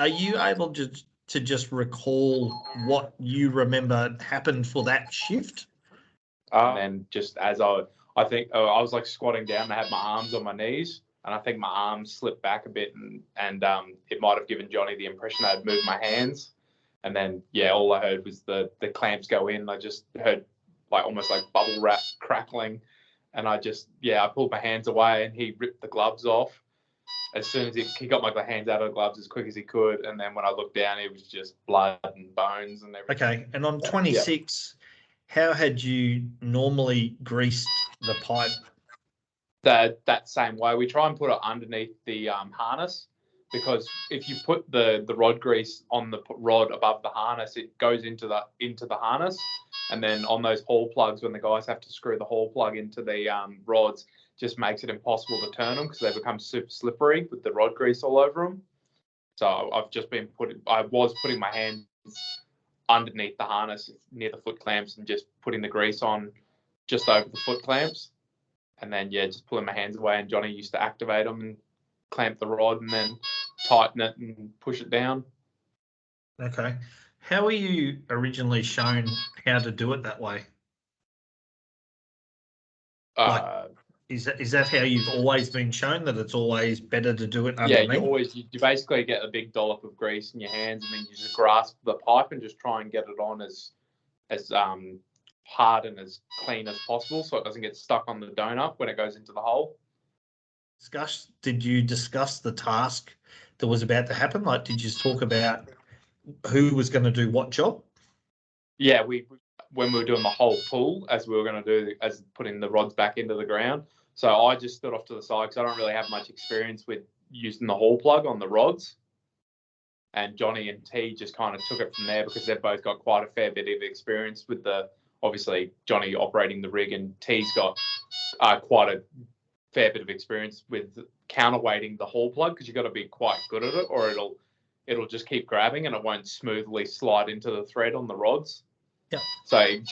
Are you able to just recall what you remember happened for that shift? And then just as I think I was like squatting down and I had my arms on my knees, and I think my arms slipped back a bit, and it might have given Johnny the impression I'd moved my hands. And then, yeah, all I heard was the clamps go in. I just heard like almost like bubble wrap crackling. And I pulled my hands away and he ripped the gloves off. As soon as he got my hands out of the gloves as quick as he could. And then when I looked down, it was just blood and bones and everything. Okay. And on 26, how had you normally greased the pipe? That same way. We try and put it underneath the harness, because if you put the rod grease on the rod above the harness, it goes into the harness, and then on those hall plugs, when the guys have to screw the hall plug into the rods, just makes it impossible to turn them because they become super slippery with the rod grease all over them. So I was putting my hands underneath the harness near the foot clamps and just putting the grease on just over the foot clamps. And then, just pulling my hands away, and Johnny used to activate them and clamp the rod and then tighten it and push it down. Okay. How were you originally shown how to do it that way? Is that how you've always been shown, that it's always better to do it underneath? Yeah, you basically get a big dollop of grease in your hands, and then you just grasp the pipe and just try and get it on as hard and as clean as possible, so it doesn't get stuck on the donut when it goes into the hole. Did you discuss the task that was about to happen? Like, did you talk about who was going to do what job? Yeah, when we were doing the whole pull, as we were going to do, as putting the rods back into the ground. So I just stood off to the side because I don't really have much experience with using the hall plug on the rods. And Johnny and T just kind of took it from there because they've both got quite a fair bit of experience with obviously Johnny operating the rig, and T's got quite a fair bit of experience with counterweighting the hall plug, because you've got to be quite good at it, or it'll just keep grabbing and it won't smoothly slide into the thread on the rods. Yeah. So